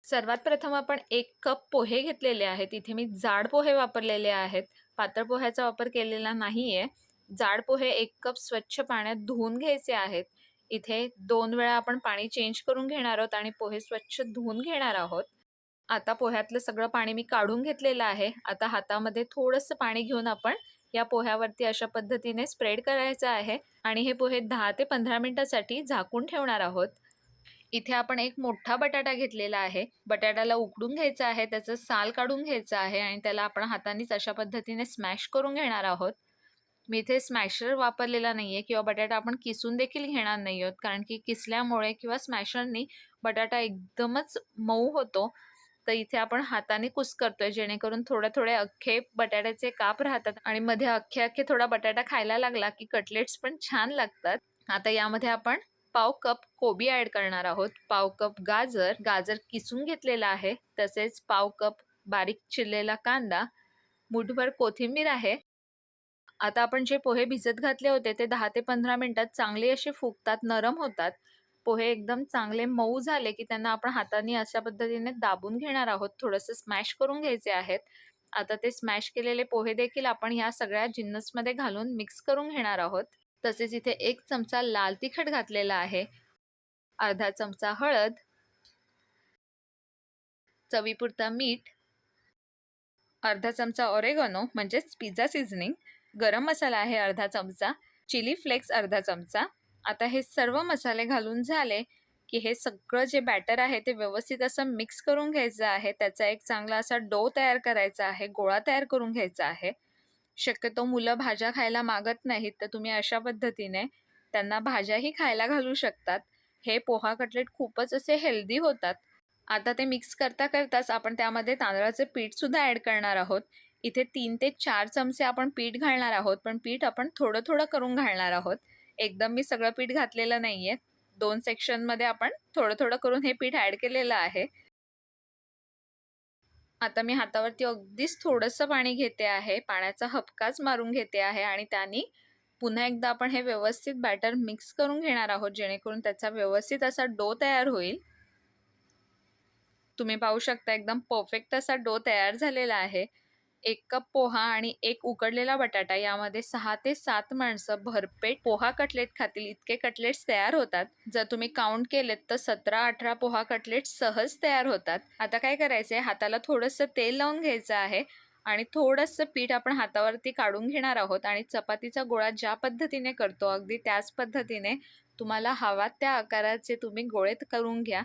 सर्वात प्रथम आपण 1 कप पोहे घेतलेले आहेत. इथे मी जाड पोहे वापरलेले आहेत. पातळ पोह्याचा वापर केलेला नाहीये. जाड पोहे 1 कप स्वच्छ पाण्यात धुवून घ्यायचे आहेत. इथे 2 वेळा आपण पाणी चेंज करून घेणार आहोत आणि पोहे स्वच्छ धुवून घेणार आहोत. आता पोह्यातलं सगळं पाणी मी काढून घेतलेलं आहे. आता हातामध्ये थोडंसं पाणी घेऊन आपण या पोह्यावरती अशा पद्धतीने स्प्रेड करायचं आहे आणि हे पोहे 10 ते 15 मिनिटासाठी झाकून ठेवणार आहोत. इथे आपण एक मोठा बटाटा घेतलेला आहे. बटाट्याला उकडून घ्यायचं आहे, त्याचं साल काढून घ्यायचं आहे आणि त्याला आपण हातानेच अशा पद्धतीने स्मॅश करून घेणार आहोत. मी इथे स्मॅशर वापरलेला नाहीये किंवा बटाटा आपण किसून देखील घेणार नाही आहोत, कारण की किसल्यामुळे किंवा स्मॅशरनी बटाटा एकदमच मऊ होतो. तर इथे आपण हाताने कुस्करतोय जेणेकरून थोडे-थोडे अख्खे बटाट्याचे काप राहतात आणि मध्ये अख्खे-अख्खे थोडा बटाटा खायला लागला की कटलेट्स पण छान लागतात. आता यामध्ये आपण पाव कप कोबी ॲड करणार आहोत, पाव कप गाजर, गाजर किसून घेतलेला आहे, तसेच पाव कप बारीक चिरलेला कांदा, मूठभर कोथिंबीर आहे. आता आपण जे पोहे भिजत घातले होते ते 10 ते 15 मिनिटात चांगले असे फुगतात, नरम होतात. पोहे एकदम चांगले मऊ झाले की त्यांना आपण हाताने अशा पद्धतीने दाबून घेणार आहोत, थोडंसं स्मॅश करून घ्यायचे आहेत. आता ते स्मॅश केलेले पोहे देखील आपण ह्या सगळ्या जिन्नसमध्ये घालून मिक्स करून घेणार आहोत. तसेच इथे 1 चमचा लाल तिखट घातलेला आहे, अर्धा चमचा हळद, चवीपुरता मीठ, अर्धा चमचा ऑरेगॅनो म्हणजेच पिझ्झा सीझनिंग, गरम मसाला आहे अर्धा चमचा, चिली फ्लेक्स अर्धा चमचा. आता हे सर्व मसाले घालून झाले की हे सगळं जे बॅटर आहे ते व्यवस्थित असं मिक्स करून घ्यायचं आहे. त्याचा एक चांगला असा डो तयार करायचा आहे, गोळा तयार करून घ्यायचा आहे. शक्यतो मुलं भाज्या खायला मागत नाहीत, तर तुम्ही अशा पद्धतीने त्यांना भाज्याही खायला घालू शकतात. हे पोहा कटलेट खूपच असे हेल्दी होतात. आता ते मिक्स करता करताच आपण त्यामध्ये तांदळाचे पीठ सुद्धा ॲड करणार आहोत. इथे 3 ते 4 चमचे आपण पीठ घालणार आहोत, पण पीठ आपण थोडं-थोडं करून घालणार आहोत. एकदम मी सगळं पीठ घातलेलं नाहीये. 2 सेक्शनमध्ये आपण थोडं-थोडं करून हे पीठ ॲड केलेलं आहे. आता मी हातावरती अगदीच थोडंसं पाणी घेते आहे. पाण्याचा हबकाच मारून घेते आहे आणि त्यानी पुन्हा एकदा आपण हे व्यवस्थित बॅटर मिक्स करून घेणार आहोत, जेणेकरून त्याचा व्यवस्थित असा डो तयार होईल. तुम्ही पाहू शकता एकदम परफेक्ट असा डो तयार झालेला आहे. 1 कप पोहा आणि 1 उकडलेला बटाटा यामध्ये 6 ते 7 माणसं भरपेट पोहा कटलेट खातील इतके कटलेट्स तयार होतात. जर तुम्ही काउंट केलेत तर 17-18 पोहा कटलेट्स सहज तयार होतात. आता काय करायचंय, हाताला थोडंसं तेल लावून घ्यायचं आहे आणि थोडंसं पीठ आपण हातावरती काढून घेणार आहोत आणि चपातीचा गोळा ज्या पद्धतीने करतो अगदी त्याच पद्धतीने तुम्हाला हवा त्या आकाराचे तुम्ही गोळे करून घ्या.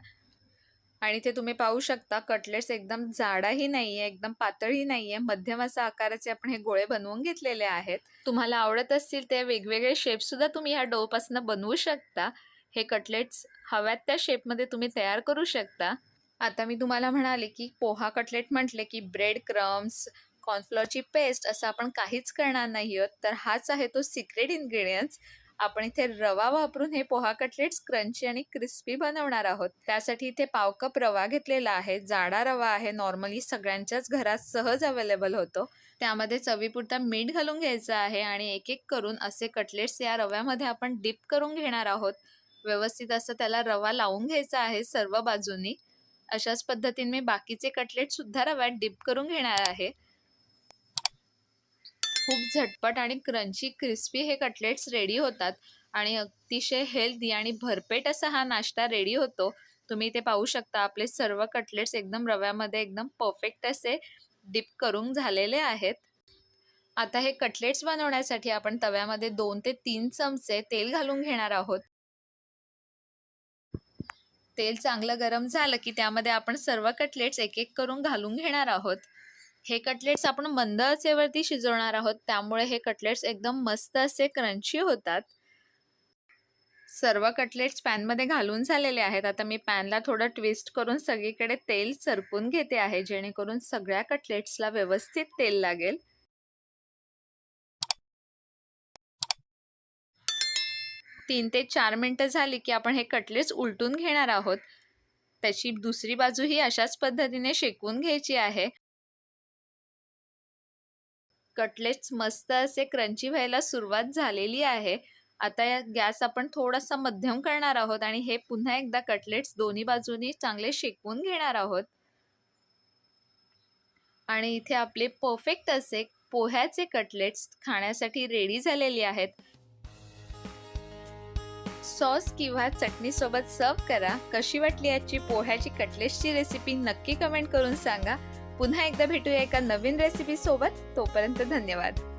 आणि ते तुम्ही पाहू शकता कटलेट्स एकदम जाडाही नाहीये, एकदम पातळही नाहीये, मध्यम असा आकाराचे आपण हे गोळे बनवून घेतलेले आहेत. तुम्हाला आवडत असतील ते वेगवेगळे शेप सुद्धा तुम्ही ह्या डोपासून बनवू शकता. हे कटलेट्स हव्यात त्या शेपमध्ये तुम्ही तयार करू शकता. आता मी तुम्हाला म्हणाले की पोहा कटलेट म्हटले की ब्रेड क्रम्स, कॉर्नफ्लॉरची पेस्ट असं आपण काहीच करणार नाही आहोत. तर हाच आहे तो सिक्रेट इन्ग्रेडियंट्स. आपण इथे रवा वापरून हे पोहा कटलेट्स क्रंची आणि क्रिस्पी बनवणार आहोत. त्यासाठी इथे पाव कप रवा घेतलेला आहे. जाडा रवा आहे, नॉर्मली सगळ्यांच्याच घरात सहज अवेलेबल होतो. त्यामध्ये चवीपुरता मीठ घालून घ्यायचं आहे आणि एक एक करून असे कटलेट्स या रव्यामध्ये आपण डिप करून घेणार आहोत. व्यवस्थित असं त्याला रवा लावून घ्यायचा आहे सर्व बाजूनी. अशाच पद्धतीने मी बाकीचे कटलेट सुद्धा रव्यात डिप करून घेणार आहे. खूप झटपट आणि क्रंची क्रिस्पी हे कटलेट्स रेडी होतात आणि अतिशय हेल्दी आणि भरपेट असा हा नाश्ता रेडी होतो. तुम्ही इथे पाहू शकता आपले सर्व कटलेट्स एकदम रव्यामध्ये एकदम परफेक्ट असे डिप करून झालेले आहेत. आता हे कटलेट्स बनवण्यासाठी आपण तव्यामध्ये 2 ते 3 चमचे तेल घालून घेणार आहोत. तेल चांगलं गरम झालं की त्यामध्ये आपण सर्व कटलेट्स एक एक करून घालून घेणार आहोत. हे कटलेट्स आपण मंद आचेवरती शिजवणार आहोत, त्यामुळे हे कटलेट्स एकदम मस्त असे क्रंची होतात. सर्व कटलेट्स पॅनमध्ये घालून झालेले आहेत. आता मी पॅनला थोडं ट्विस्ट करून सगळीकडे तेल सरकून घेते आहे, जेणेकरून सगळ्या कटलेट्सला व्यवस्थित तेल लागेल. 3 ते 4 मिनिटं झाली की आपण हे कटलेट्स उलटून घेणार आहोत. त्याची दुसरी बाजूही अशाच पद्धतीने शेकवून घ्यायची आहे. कटलेट्स मस्त असे क्रंची व्हायला सुरुवात झालेली आहे. आता या गॅस आपण थोडासा मध्यम करणार आहोत आणि हे पुन्हा एकदा कटलेट्स दोन्ही बाजूनी चांगले शेकवून घेणार आहोत. आणि इथे आपले परफेक्ट असे पोह्याचे कटलेट्स खाण्यासाठी रेडी झालेले आहेत. सॉस किंवा चटणी सोबत सर्व करा. कशी वाटली आजची पोह्याची कटलेट्सची रेसिपी नक्की कमेंट करून सांगा. पुन्हा एकदा भेटूया एका नवीन रेसिपी सोबत. तोपर्यंत धन्यवाद.